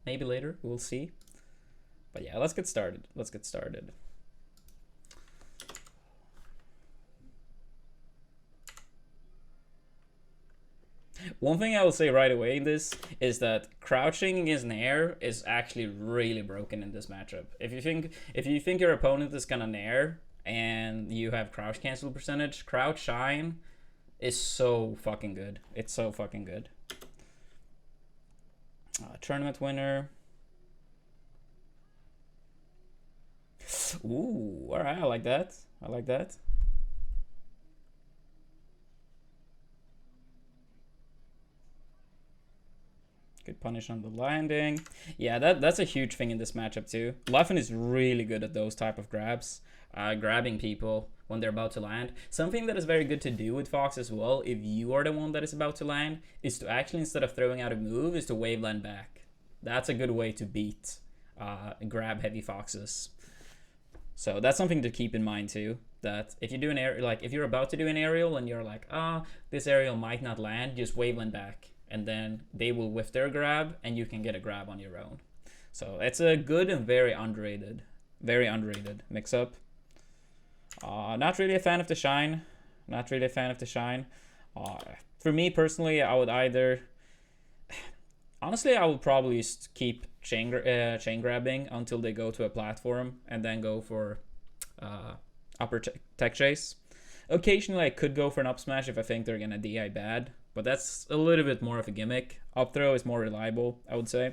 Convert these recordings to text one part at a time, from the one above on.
maybe later. We'll see. But yeah, let's get started. Let's get started. One thing I will say right away in this is that crouching against Nair is actually really broken in this matchup. If you think your opponent is gonna Nair and you have crouch cancel percentage, crouch shine is so fucking good. It's so fucking good. Tournament winner. Ooh, all right, I like that. I like that. Good punish on the landing. Yeah, that's a huge thing in this matchup too. Leffen is really good at those type of grabs, grabbing people when they're about to land. Something that is very good to do with Fox as well, if you are the one that is about to land, is to actually, instead of throwing out a move, is to wave land back. That's a good way to beat grab heavy Foxes. So that's something to keep in mind too. That if you do an air, like if you're about to do an aerial and you're like, this aerial might not land, just wave land back. And then they will whiff their grab and you can get a grab on your own. So it's a good and very underrated mix up. Not really a fan of the shine. Not really a fan of the shine. For me personally, I would either... Honestly, I would probably keep chain grabbing until they go to a platform and then go for upper tech chase. Occasionally, I could go for an up smash if I think they're going to DI bad. But that's a little bit more of a gimmick. Up throw is more reliable, I would say.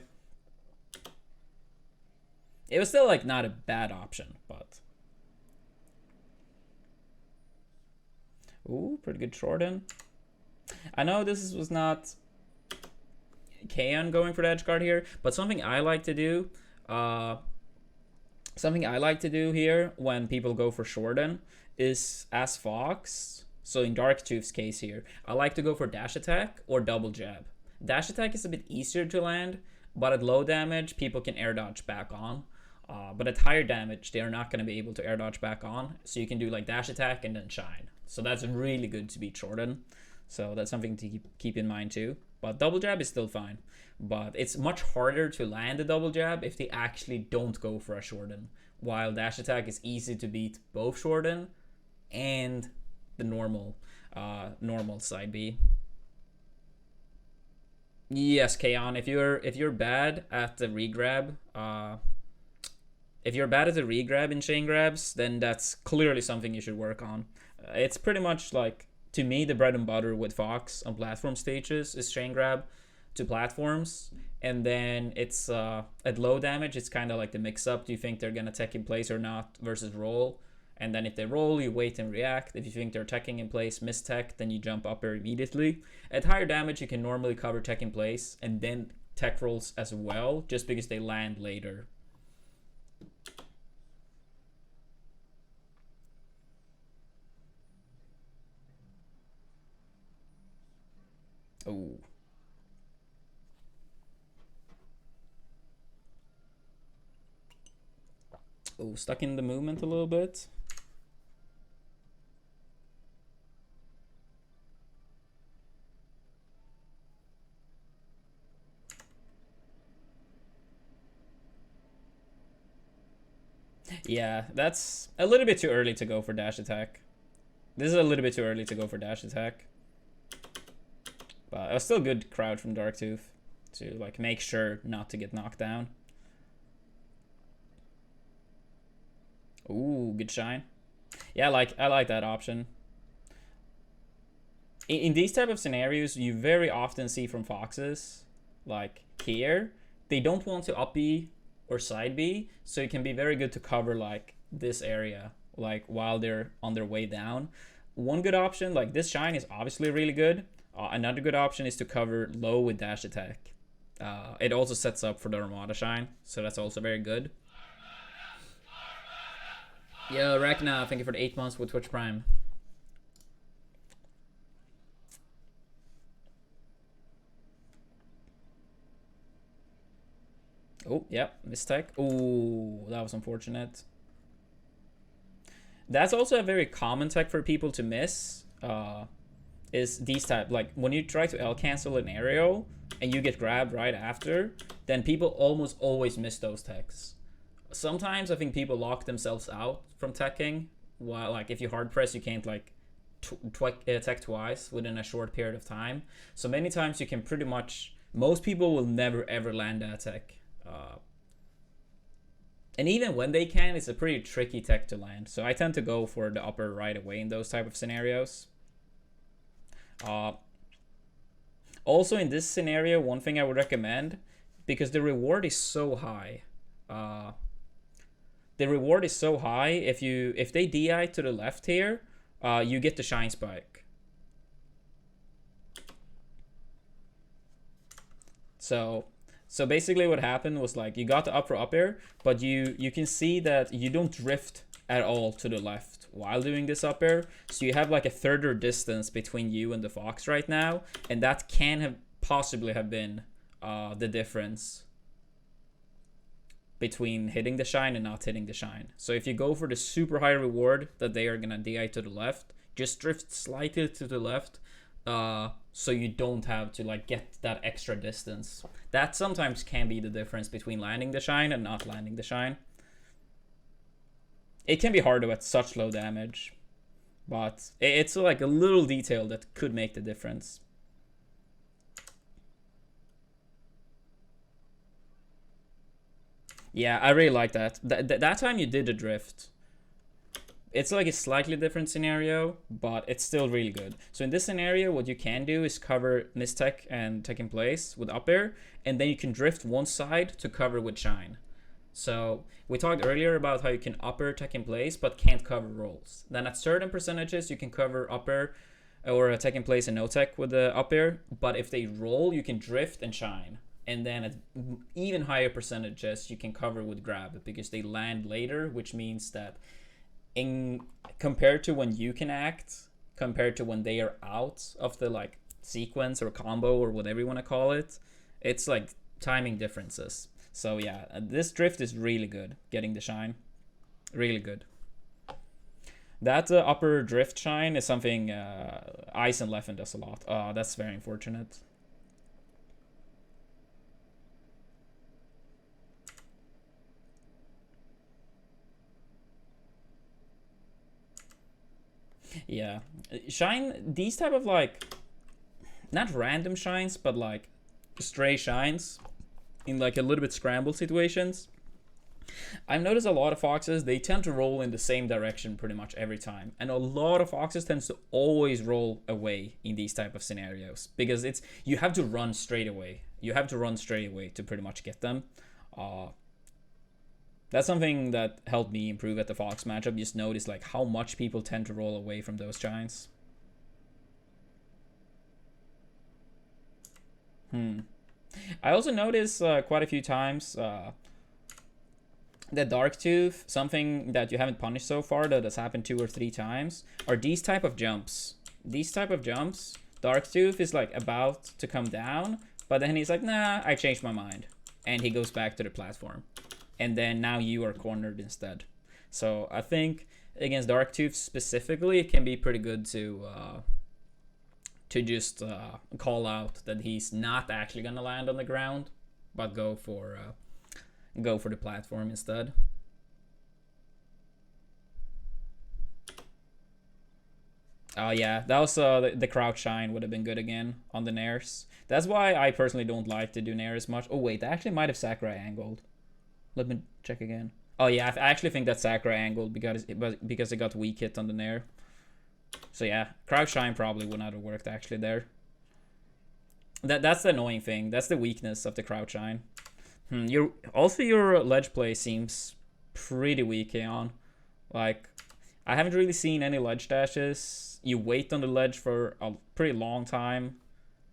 It was still like not a bad option, but... Ooh, pretty good short-in. I know this was not Kaon going for the edge guard here, but something I like to do... something I like to do here when people go for short-in is, as Fox... So in Darktooth's case here, I like to go for dash attack or double jab. Dash attack is a bit easier to land, but at low damage, people can air dodge back on. But at higher damage, they are not going to be able to air dodge back on. So you can do like dash attack and then shine. So that's really good to beat short-in. So that's something to keep in mind too. But double jab is still fine. But it's much harder to land a double jab if they actually don't go for a short-in. While dash attack is easy to beat both short-in and the normal side B. Yes, Kaon, if you're bad at the regrab, in chain grabs, then that's clearly something you should work on. It's pretty much like, to me, the bread and butter with Fox on platform stages is chain grab to platforms, and then it's at low damage, it's kind of like the mix up. Do you think they're gonna tech in place or not versus roll? And then if they roll, you wait and react. If you think they're teching in place, miss tech, then you jump up there immediately. At higher damage, you can normally cover tech in place and then tech rolls as well, just because they land later. Oh. Oh, stuck in the movement a little bit. Yeah, that's a little bit too early to go for dash attack. This is a little bit too early to go for dash attack. But it was still good crowd from Darktooth to like make sure not to get knocked down. Ooh, good shine. Yeah, I like that option. In these type of scenarios, you very often see from Foxes, like here, they don't want to up B or side B, so it can be very good to cover like this area, like while they're on their way down. One good option, like this shine is obviously really good. Another good option is to cover low with dash attack. It also sets up for the Armada shine, so that's also very good. Yo, Rekna, thank you for the 8 months with Twitch Prime. Oh, yep, mistake. Oh, that was unfortunate. That's also a very common tech for people to miss. Is these type, like when you try to L cancel an aerial, and you get grabbed right after, then people almost always miss those techs. Sometimes I think people lock themselves out from teching, while like if you hard press, you can't like tech twice within a short period of time. So many times you can pretty much, most people will never ever land that tech. And even when they can, it's a pretty tricky tech to land. So I tend to go for the upper right away in those type of scenarios. Also in this scenario, one thing I would recommend, because the reward is so high. The reward is so high. If they DI to the left here, you get the shine spike. So basically what happened was like you got the upper up air, but you can see that you don't drift at all to the left while doing this up air. So you have like a further distance between you and the Fox right now, and that can have possibly have been the difference between hitting the shine and not hitting the shine. So if you go for the super high reward that they are gonna DI to the left, just drift slightly to the left, so you don't have to like get that extra distance. That sometimes can be the difference between landing the shine and not landing the shine. It can be harder at such low damage, but it's like a little detail that could make the difference. Yeah, I really like that. That time you did the drift. It's like a slightly different scenario, but it's still really good. So in this scenario, what you can do is cover mistech and tech in place with up air, and then you can drift one side to cover with shine. So we talked earlier about how you can up air tech in place, but can't cover rolls. Then at certain percentages, you can cover up air or a tech in place and no tech with the up air, but if they roll, you can drift and shine. And then at even higher percentages, you can cover with grab because they land later, which means that in compared to when you can act, compared to when they are out of the like sequence or combo or whatever you want to call it, it's like timing differences. So yeah, this drift is really good, getting the shine, really good. That upper drift shine is something Ice and Leffen does a lot. That's very unfortunate. Yeah, shine, these type of like not random shines, but like stray shines in like a little bit scrambled situations. I've noticed a lot of foxes, they tend to roll in the same direction pretty much every time, and a lot of foxes tends to always roll away in these type of scenarios because it's, you have to run straight away. You have to run straight away to pretty much get them. That's something that helped me improve at the Fox matchup. Just notice like how much people tend to roll away from those giants. I also noticed quite a few times the Dark Tooth, something that you haven't punished so far that has happened 2 or 3 times, are these type of jumps. These type of jumps, Dark Tooth is like about to come down, but then he's like, nah, I changed my mind. And he goes back to the platform. And then now you are cornered instead. So I think against Dark Tooth specifically, it can be pretty good to just call out that he's not actually gonna land on the ground, but go for the platform instead. Oh yeah, that was the crouch shine would have been good again on the nairs. That's why I personally don't like to do nair as much. Oh wait, that actually might have Sakurai angled. Let me check again. Oh yeah, I actually think that Sakurai angled because it got weak hit on the nair. So yeah, crouch shine probably would not have worked actually there. That's the annoying thing. That's the weakness of the crouch shine. Your ledge play seems pretty weak, Keon. Like, I haven't really seen any ledge dashes. You wait on the ledge for a pretty long time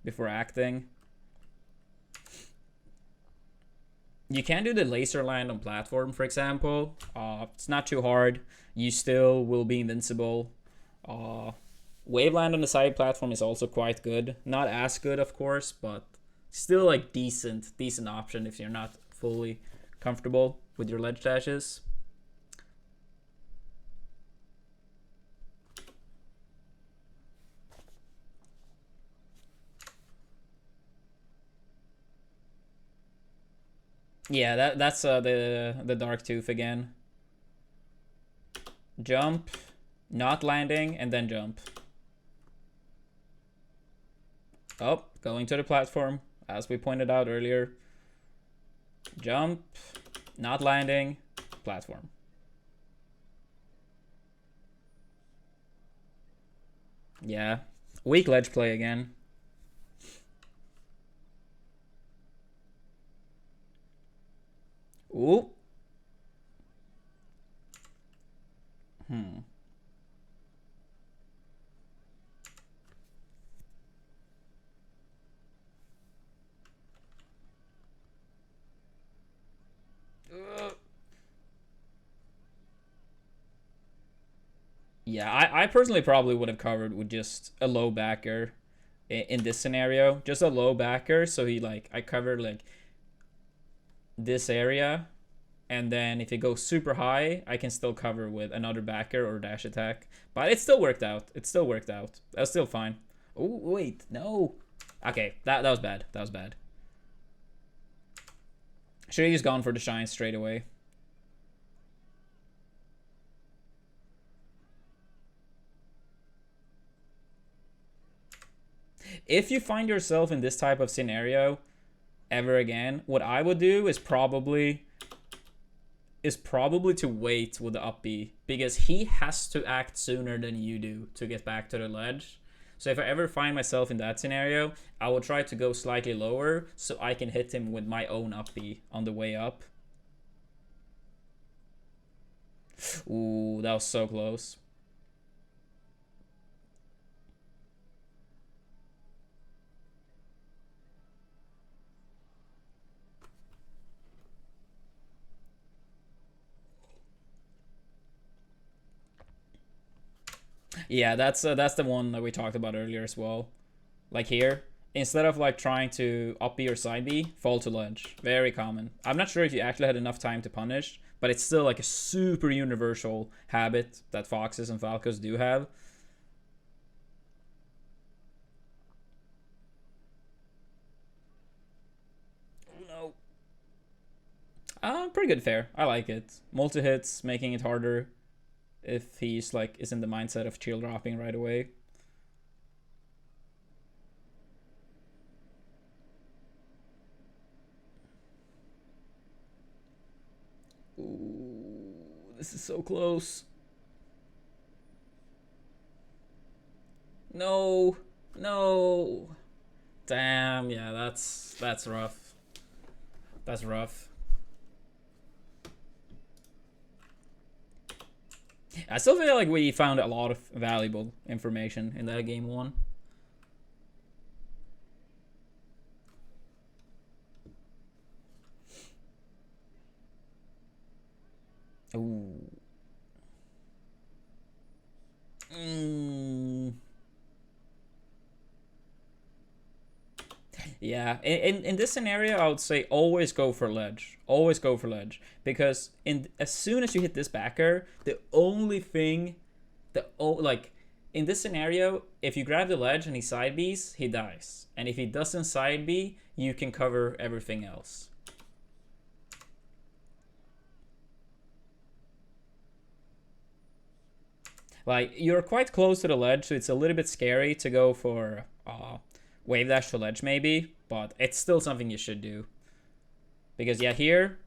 before acting. You can do the laser land on platform, for example. It's not too hard. You still will be invincible. Wave land on the side platform is also quite good. Not as good, of course, but still like decent option if you're not fully comfortable with your ledge dashes. Yeah, that's the dark tooth again. Jump, not landing, and then jump. Oh, going to the platform, as we pointed out earlier. Jump, not landing, platform. Yeah, weak ledge play again. Ooh. Yeah, I personally probably would have covered with just a low backer in this scenario. Just a low backer, so he like I covered like this area, and then if it goes super high, I can still cover with another backer or dash attack. But it still worked out. It still worked out. That's still fine. Oh wait, no. Okay, that was bad. That was bad. Should have just gone for the shine straight away. If you find yourself in this type of scenario ever again, what I would do is probably to wait with the up B, because he has to act sooner than you do to get back to the ledge. So if I ever find myself in that scenario, I will try to go slightly lower so I can hit him with my own up B on the way up. Ooh, that was so close. Yeah, that's the one that we talked about earlier as well. Like here, instead of like trying to up B or side B, fall to ledge. Very common. I'm not sure if you actually had enough time to punish, but it's still like a super universal habit that foxes and falcos do have. No. Pretty good fair. I like it. Multi hits, making it harder if he's like is in the mindset of chill dropping right away. Ooh, this is so close. No, no. Damn, yeah, that's rough. That's rough. I still feel like we found a lot of valuable information in that game one. Ooh. Yeah, in this scenario, I would say always go for ledge. Always go for ledge, because as soon as you hit this backer, the only thing, like in this scenario, if you grab the ledge and he side Bs, he dies, and if he doesn't side B, you can cover everything else. Like you're quite close to the ledge, so it's a little bit scary to go for wave dash to ledge maybe, but it's still something you should do. Because yeah, here,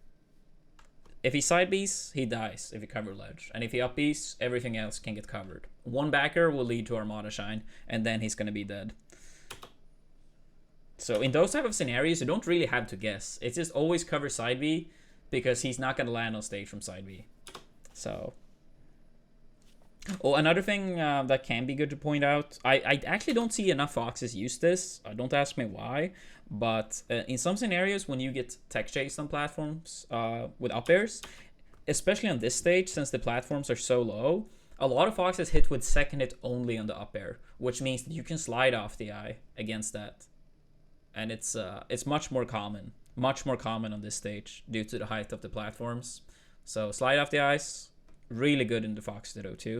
if he side Bs, he dies if he cover ledge. And if he up Bs, everything else can get covered. One backer will lead to Armada Shine, and then he's gonna be dead. So in those type of scenarios, you don't really have to guess. It's just always cover side B, because he's not gonna land on stage from side B. So oh, another thing that can be good to point out, I actually don't see enough foxes use this. Don't ask me why, but in some scenarios when you get tech chased on platforms with up airs, especially on this stage, since the platforms are so low, a lot of foxes hit with second hit only on the up air, which means that you can slide off the eye against that, and it's much more common on this stage due to the height of the platforms. So slide off the ice, really good in the Fox Ditto too.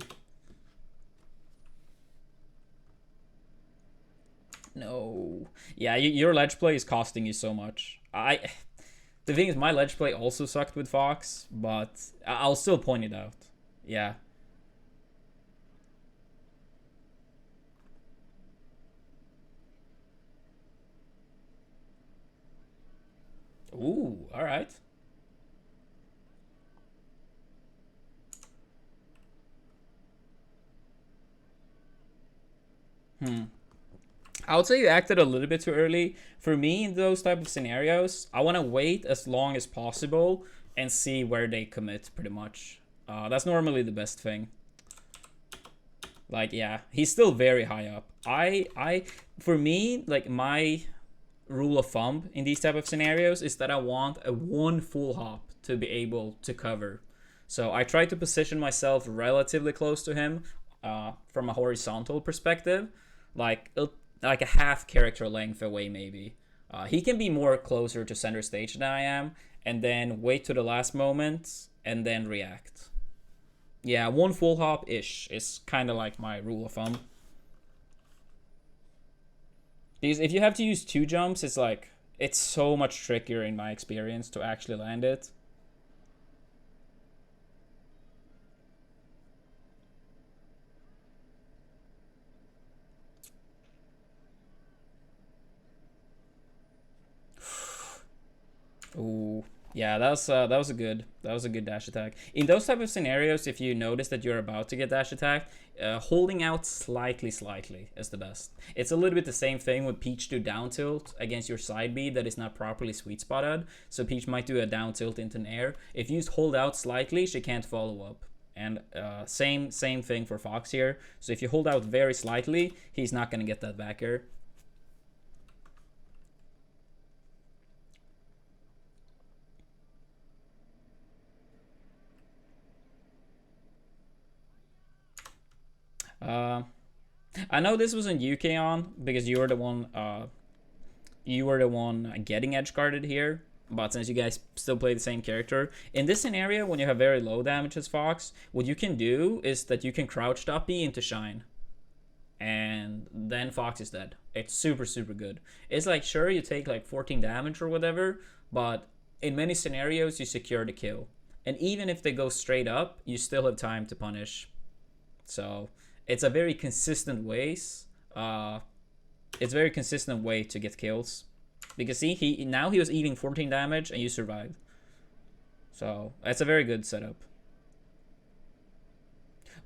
No. Yeah, your ledge play is costing you so much. The thing is, my ledge play also sucked with Fox, but I'll still point it out. Yeah. Ooh, all right. I would say you acted a little bit too early. For me, in those type of scenarios, I want to wait as long as possible and see where they commit, pretty much. That's normally the best thing. Like, yeah, he's still very high up. For me, like, my rule of thumb in these type of scenarios is that I want a one full hop to be able to cover. So I try to position myself relatively close to him from a horizontal perspective, like like a half character length away maybe. He can be more closer to center stage than I am, and then wait to the last moment and then react. Yeah, one full hop ish is kind of like my rule of thumb. Because if you have to use two jumps, it's like it's so much trickier in my experience to actually land it. Ooh, yeah, that was a good dash attack. In those type of scenarios, if you notice that you're about to get dash attack, holding out slightly is the best. It's a little bit the same thing with Peach do down tilt against your side B that is not properly sweet spotted. So Peach might do a down tilt into an air. If you hold out slightly, she can't follow up. And same thing for Fox here. So if you hold out very slightly, he's not gonna get that back air. I know this wasn't UK on because you were the one getting edge guarded here. But since you guys still play the same character, in this scenario, when you have very low damage as Fox, what you can do is that you can crouch up B into Shine. And then Fox is dead. It's super good. It's like, sure, you take like 14 damage or whatever, but in many scenarios, you secure the kill. And even if they go straight up, you still have time to punish. So it's a very consistent ways. It's a very consistent way to get kills. Because see, he was eating 14 damage and you survived. So it's a very good setup.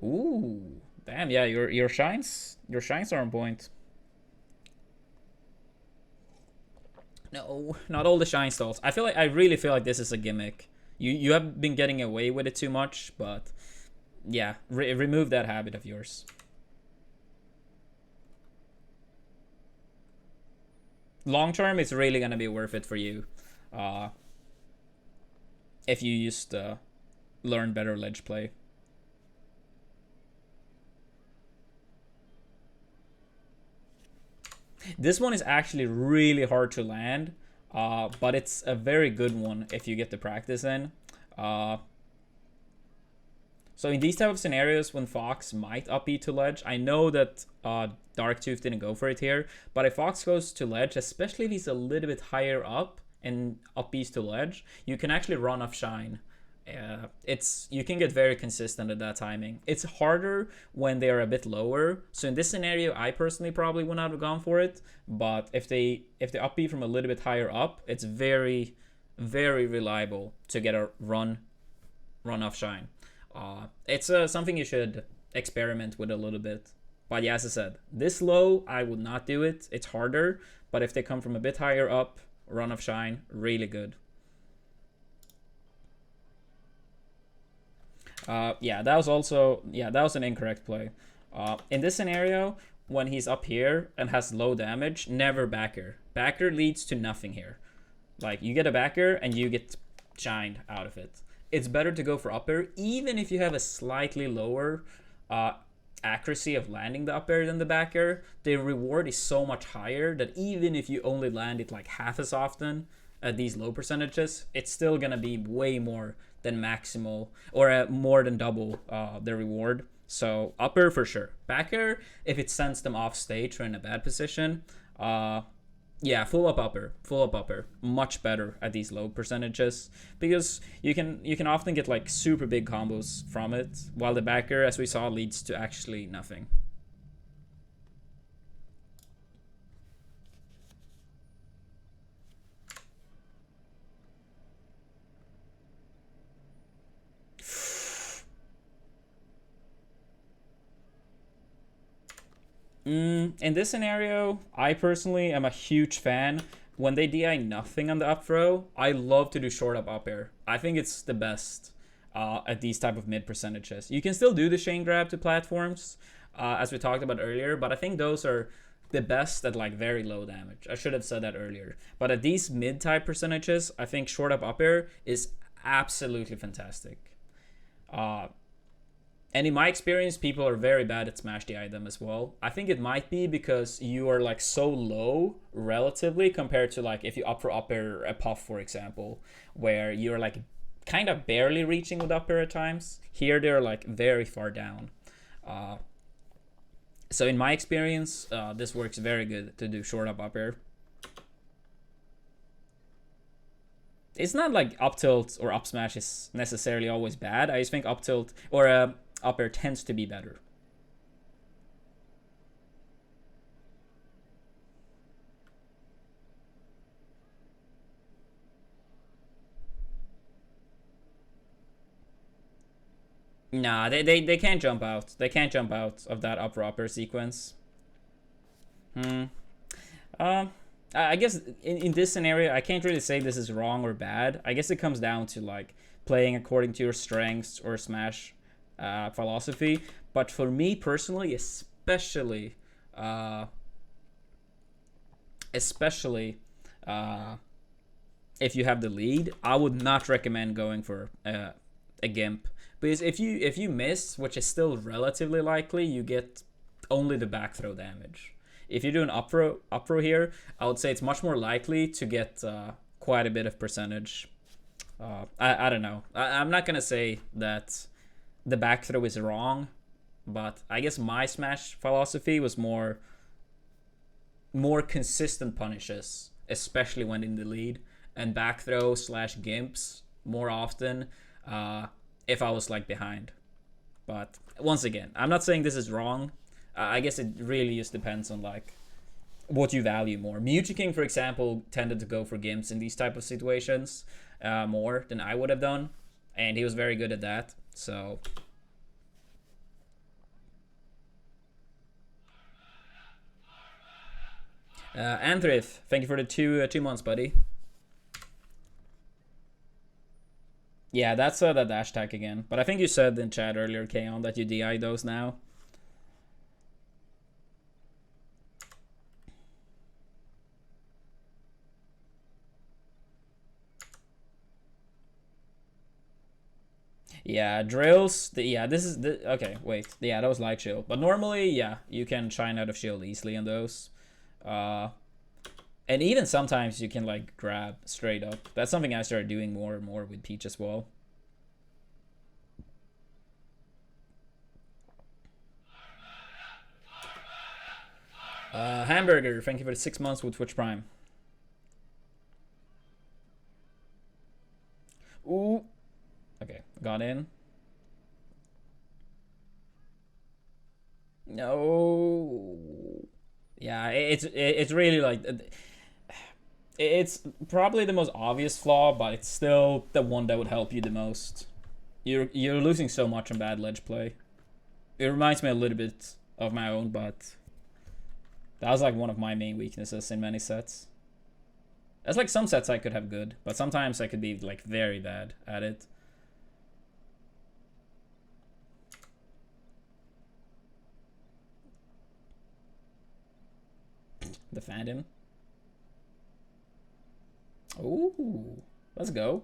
Ooh, damn, yeah, your shines are on point. No, not all the shine stalls. I really feel like this is a gimmick. You have been getting away with it too much, but yeah, remove that habit of yours. Long term, it's really gonna be worth it for you, if you just learn better ledge play. This one is actually really hard to land, but it's a very good one if you get the practice in. So in these type of scenarios, when Fox might up B to ledge, I know that Darktooth didn't go for it here, but if Fox goes to ledge, especially if he's a little bit higher up and up B's to ledge, you can actually run off Shine. You can get very consistent at that timing. It's harder when they are a bit lower. So in this scenario, I personally probably would not have gone for it. But if they up B from a little bit higher up, it's very reliable to get a run off Shine. It's something you should experiment with a little bit. But yeah, as I said, this low, I would not do it. It's harder. But if they come from a bit higher up, run off Shine, really good. Yeah, that was an incorrect play. In this scenario, when he's up here and has low damage, never backer. Backer leads to nothing here. Like, you get a backer and you get shined out of it. It's better to go for upper, even if you have a slightly lower accuracy of landing the upper than the backer. The reward is so much higher that even if you only land it like half as often at these low percentages, it's still gonna be way more than maximal, or more than double the reward. So upper for sure. Backer, if it sends them off stage or in a bad position, Yeah, full up upper, much better at these low percentages because you can often get like super big combos from it, while the backer, as we saw, leads to actually nothing. In this scenario, I personally am a huge fan. When they DI nothing on the up throw, I love to do short up air. I think it's the best at these type of mid percentages. You can still do the chain grab to platforms, as we talked about earlier, but I think those are the best at like very low damage. I should have said that earlier. But at these mid type percentages, I think short up air is absolutely fantastic. Uh, and in my experience, people are very bad at smash DI them as well. I think it might be because you are like so low relatively compared to like if you up for up air a puff, for example, where you're like kind of barely reaching with up air at times. Here they're like very far down. So in my experience, this works very good to do short up air. It's not like up tilt or up smash is necessarily always bad. I just think up tilt or up air tends to be better. Nah, they can't jump out. They can't jump out of that upper sequence. I guess in this scenario, I can't really say this is wrong or bad. I guess it comes down to like playing according to your strengths or Smash philosophy. But for me personally, especially if you have the lead, I would not recommend going for a gimp, because if you miss, which is still relatively likely, you get only the back throw damage. If you do an up throw here, I would say it's much more likely to get quite a bit of percentage. I don't know. I'm not gonna say that the back throw is wrong, but I guess my Smash philosophy was more consistent punishes, especially when in the lead, and back throw slash gimps more often if I was like behind. But once again, I'm not saying this is wrong. I guess it really just depends on like what you value more. Mewtwo King, for example, tended to go for gimps in these type of situations more than I would have done, and he was very good at that. So Andrith, thank you for the 2 months, buddy. Yeah, that's that dash tag again. But I think you said in chat earlier, Kaon, that you DI those now. Yeah, drills. This is the okay. Wait, yeah, that was light shield. But normally, yeah, you can shine out of shield easily on those. And even sometimes you can like grab straight up. That's something I started doing more and more with Peach as well. Hamburger, thank you for the 6 months with Twitch Prime. Ooh. Okay, got in. No. Yeah, it's really like it's probably the most obvious flaw, but it's still the one that would help you the most. You're losing so much on bad ledge play. It reminds me a little bit of my own, but that was like one of my main weaknesses in many sets. That's like some sets I could have good, but sometimes I could be like very bad at it. Defend him. Ooh, let's go.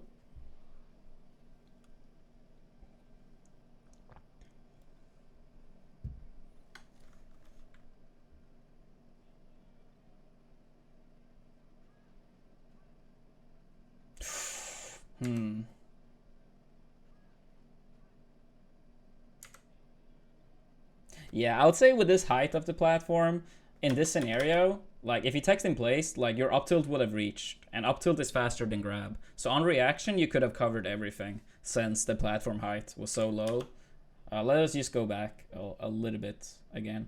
Yeah, I would say with this height of the platform, in this scenario, Like, if he text in place, like, your up tilt would have reached, and up tilt is faster than grab. So on reaction, you could have covered everything since the platform height was so low. Let us just go back a little bit again.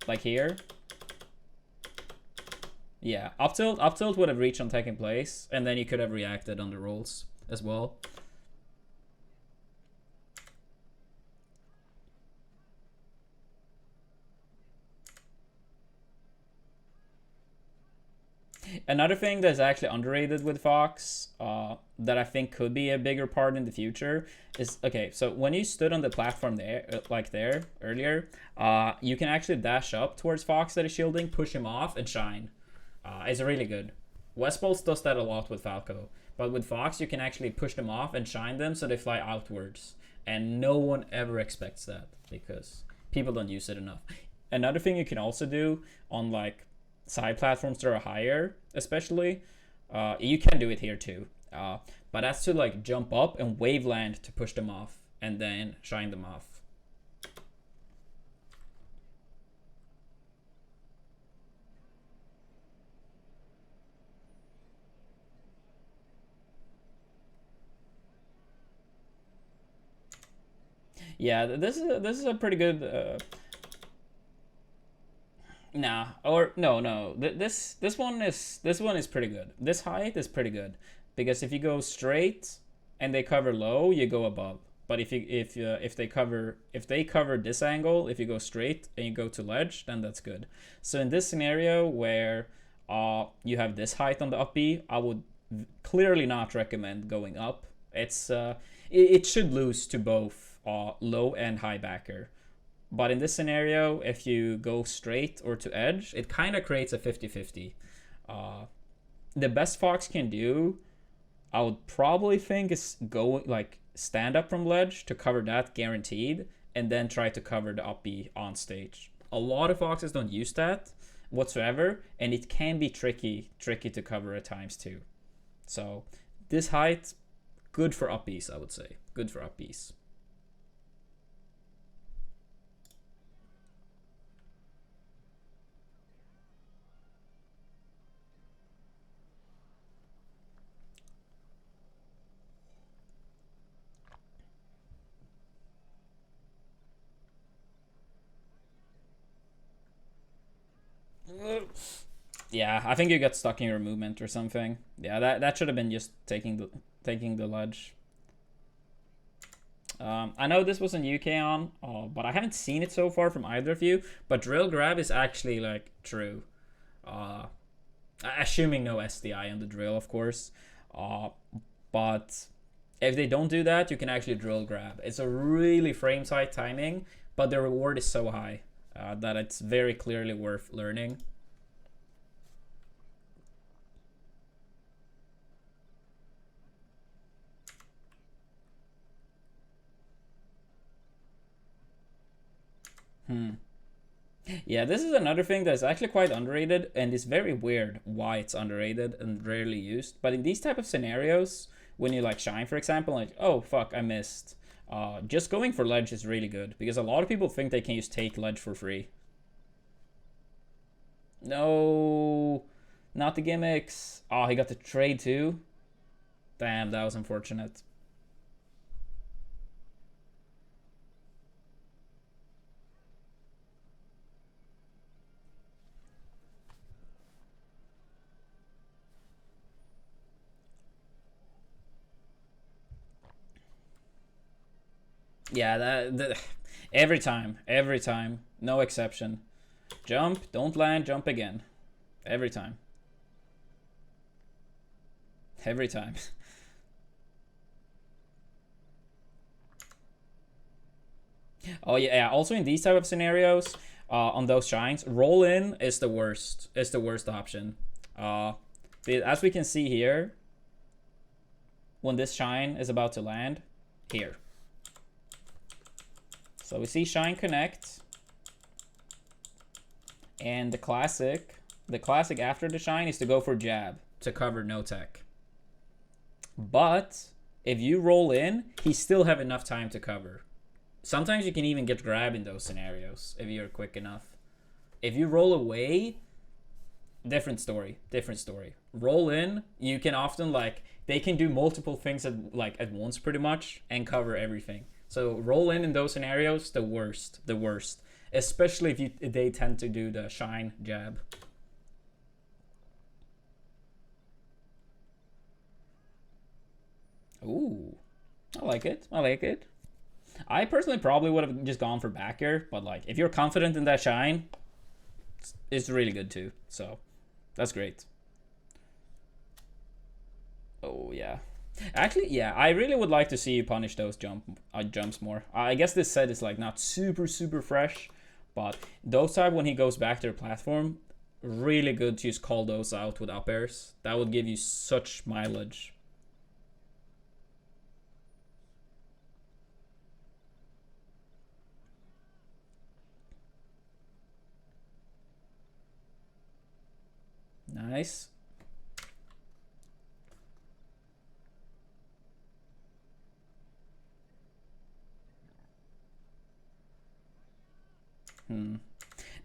Like here. Yeah, up tilt would have reached on taking place, and then you could have reacted on the rolls as well. Another thing that's actually underrated with Fox, that I think could be a bigger part in the future is, okay, so when you stood on the platform there, like there earlier, you can actually dash up towards Fox that is shielding, push him off, and shine. It's really good. Westbolts does that a lot with Falco, but with Fox you can actually push them off and shine them so they fly outwards, and no one ever expects that because people don't use it enough. Another thing you can also do on like side platforms that are higher, especially, you can do it here too, but that's to like jump up and wave land to push them off and then shine them off. Yeah, this is a pretty good. Nah, or no. This one is pretty good. This height is pretty good because if you go straight and they cover low, you go above. But if they cover this angle, if you go straight and you go to ledge, then that's good. So in this scenario where you have this height on the up B, I would clearly not recommend going up. It should lose to both low and high backer. But in this scenario, if you go straight or to edge, it kind of creates a 50-50. The best Fox can do, I would probably think, is go like stand up from ledge to cover that guaranteed, and then try to cover the up B on stage. A lot of Foxes don't use that whatsoever, and it can be tricky to cover at times too. So this height, good for up Bs, I would say. Good for up Bs. Yeah, I think you got stuck in your movement or something. Yeah, that should have been just taking the ledge. I know this was in UK on, but I haven't seen it so far from either of you. But drill grab is actually like true. Assuming no SDI on the drill, of course. But if they don't do that, you can actually drill grab. It's a really frame tight timing, but the reward is so high that it's very clearly worth learning. Yeah, this is another thing that's actually quite underrated, and it's very weird why it's underrated and rarely used. But in these type of scenarios, when you like shine, for example, like, oh fuck, I missed. Just going for ledge is really good because a lot of people think they can just take ledge for free. No, not the gimmicks. Oh, he got the trade too. Damn, that was unfortunate. Yeah, every time, no exception. Jump, don't land, jump again. Every time. Every time. Oh yeah, also in these type of scenarios, on those shines, roll in is the worst. Is the worst option. As we can see here, when this shine is about to land, here. So we see shine connect, and the classic after the shine is to go for jab to cover no tech. But if you roll in, he still have enough time to cover. Sometimes you can even get grab in those scenarios if you're quick enough. If you roll away, different story. Different story. Roll in, you can often like they can do multiple things at once pretty much and cover everything. So roll in those scenarios, the worst, the worst. Especially if they tend to do the shine jab. Ooh, I like it. I like it. I personally probably would have just gone for backer, but like if you're confident in that shine, it's really good too. So that's great. Oh yeah. Actually, yeah, I really would like to see you punish those jumps more. I guess this set is like not super fresh, but those type when he goes back to the platform, really good to just call those out with up airs. That would give you such mileage. Nice.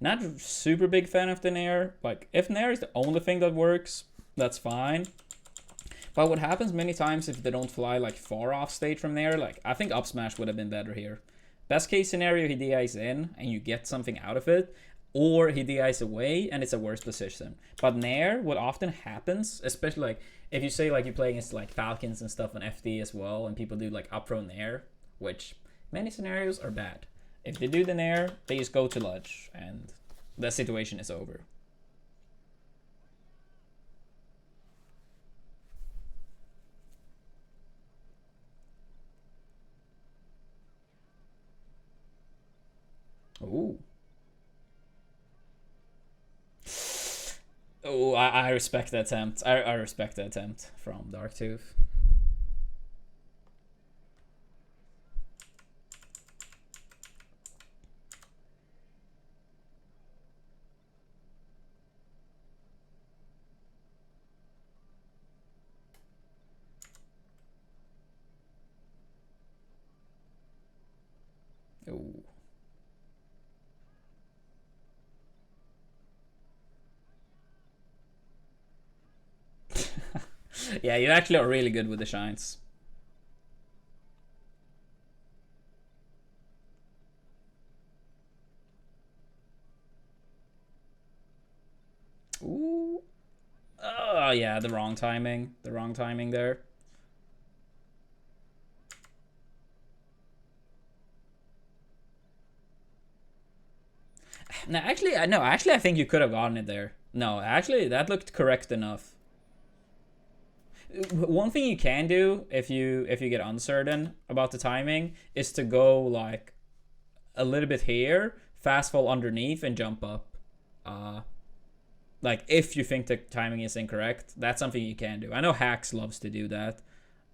Not super big fan of the Nair. Like, if Nair is the only thing that works, that's fine. But what happens many times if they don't fly like far off stage from Nair, like I think up smash would have been better here. Best case scenario, he DIs in and you get something out of it, or he DIs away and it's a worse position. But Nair, what often happens, especially like if you say like you play against like Falcons and stuff on FD as well, and people do like up throw Nair, which many scenarios are bad. If they do the Nair, they just go to ledge and the situation is over. Ooh. Oh, I respect the attempt. I respect the attempt from Darktooth. Ooh. Yeah, you actually are really good with the shines. Ooh. Oh, yeah, the wrong timing. The wrong timing there. No, actually, I think you could have gotten it there. No, actually, that looked correct enough. One thing you can do if you get uncertain about the timing is to go like a little bit here, fast fall underneath, and jump up. Like if you think the timing is incorrect, that's something you can do. I know Hacks loves to do that.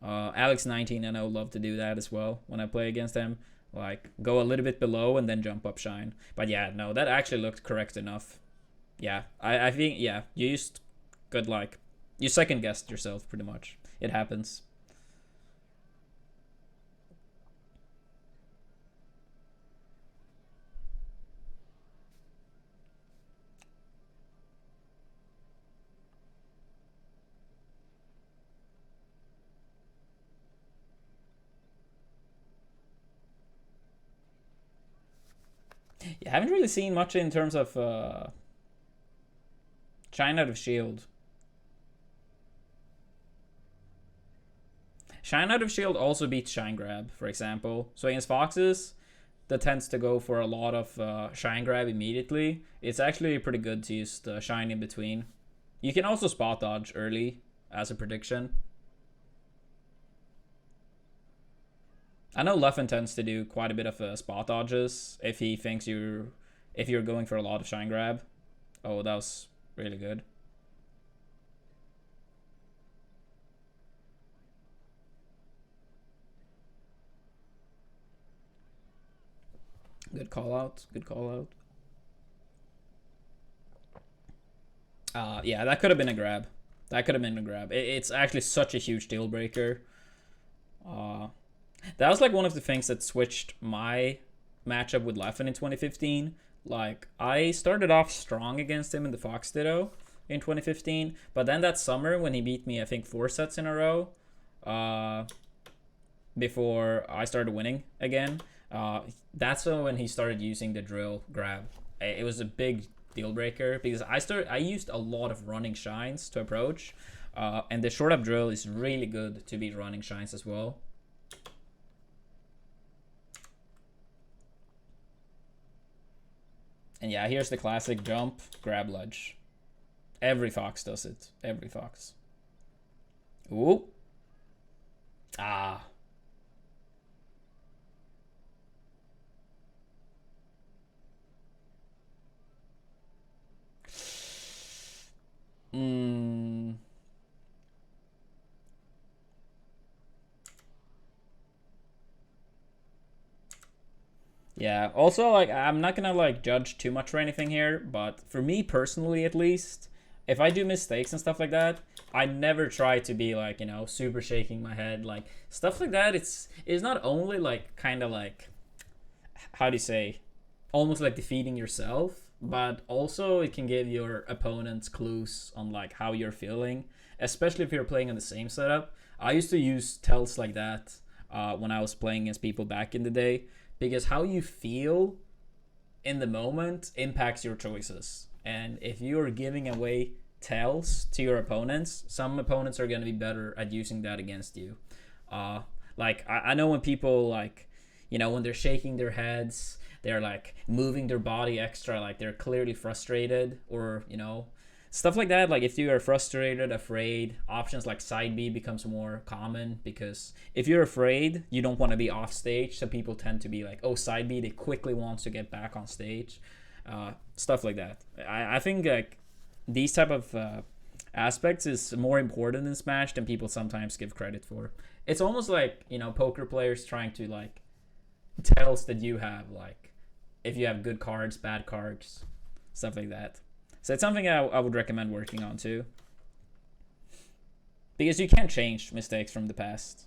Alex19 I know love to do that as well when I play against him. Like go a little bit below and then jump up shine. But yeah, no, that actually looked correct enough. Yeah, I think yeah, you used good like you second guessed yourself pretty much. It happens. You haven't really seen much in terms of shine out of shield. Shine out of shield also beats shine grab, for example. So against foxes, that tends to go for a lot of shine grab immediately. It's actually pretty good to use the shine in between. You can also spot dodge early as a prediction. I know Leffen tends to do quite a bit of spot dodges if he thinks you're going for a lot of shine grab. Oh, that was really good. Good call out. Good call out. Yeah, that could have been a grab. That could have been a grab. It's actually such a huge deal breaker. That was like one of the things that switched my matchup with Leffen in 2015. Like I started off strong against him in the Fox Ditto, in 2015. But then that summer when he beat me, I think 4 sets in a row, before I started winning again, that's when he started using the drill grab. It was a big deal breaker because I used a lot of running shines to approach, and the short up drill is really good to beat running shines as well. And yeah, here's the classic jump, grab ledge. Every Fox does it. Every Fox. Ooh. Ah. Yeah, also, like, I'm not gonna, like, judge too much or anything here, but for me personally, at least, if I do mistakes and stuff like that, I never try to be, like, you know, super shaking my head. Like, stuff like that, it's not only, like, kind of, like, how do you say, almost like defeating yourself, but also it can give your opponents clues on, like, how you're feeling, especially if you're playing on the same setup. I used to use tells like that when I was playing against people back in the day, because how you feel in the moment impacts your choices. And if you're giving away tells to your opponents, some opponents are going to be better at using that against you. Like, I know when people, like, you know, when they're shaking their heads, they're, like, moving their body extra, like, they're clearly frustrated, or, you know, stuff like that. Like, if you are frustrated, afraid, options like side B becomes more common, because if you're afraid, you don't want to be off stage, so people tend to be like, oh, side B, they quickly want to get back on stage. Stuff like that. I think, like, these type of aspects is more important in Smash than people sometimes give credit for. It's almost like, you know, poker players trying to, like, tells that you have, like, if you have good cards, bad cards, stuff like that. So it's something I would recommend working on too, because you can't change mistakes from the past.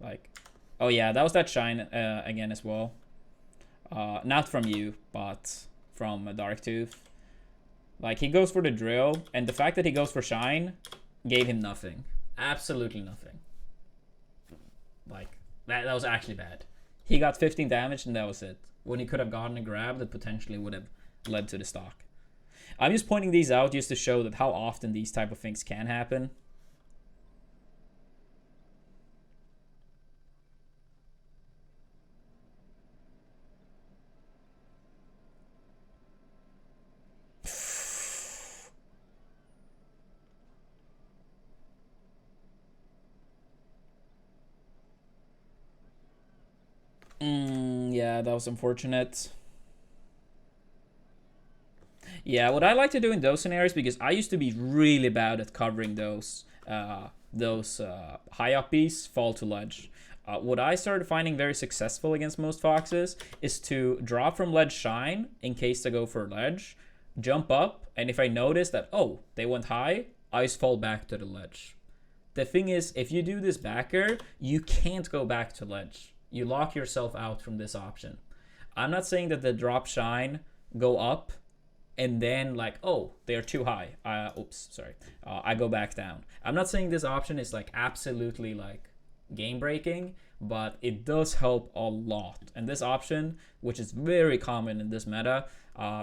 Like, oh yeah, that was that shine again as well. Not from you, but from Darktooth. Like, he goes for the drill, and the fact that he goes for shine gave him nothing. Absolutely nothing. Like, that was actually bad. He got 15 damage and that was it, when he could have gotten a grab that potentially would have led to the stock. I'm just pointing these out just to show that how often these type of things can happen. Yeah, that was unfortunate. Yeah, what I like to do in those scenarios, because I used to be really bad at covering those high up Bs fall to ledge. What I started finding very successful against most Foxes is to drop from ledge shine in case they go for ledge, jump up, and if I notice that, oh, they went high, I just fall back to the ledge. The thing is, if you do this backer, you can't go back to ledge. You lock yourself out from this option. I'm not saying that the drop shine go up and then, like, oh, they're too high. Oops, sorry. I go back down. I'm not saying this option is, like, absolutely, like, game breaking, but it does help a lot. And this option, which is very common in this meta,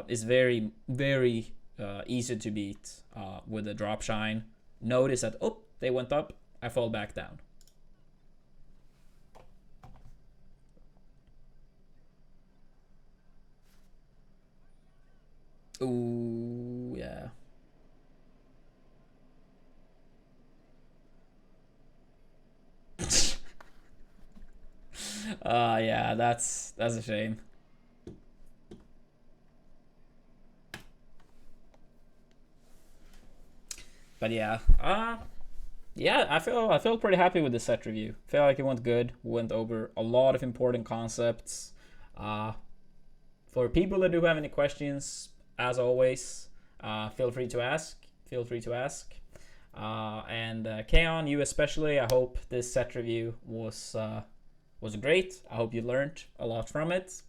is very, very easy to beat with a drop shine. Notice that, oh, they went up, I fall back down. Ooh, yeah. Yeah, that's a shame. But yeah, yeah, I feel pretty happy with the set review. Feel like it went good. Went over a lot of important concepts. For people that do have any questions, as always, feel free to ask. Feel free to ask. And Kaon, you especially, I hope this set review was great. I hope you learned a lot from it.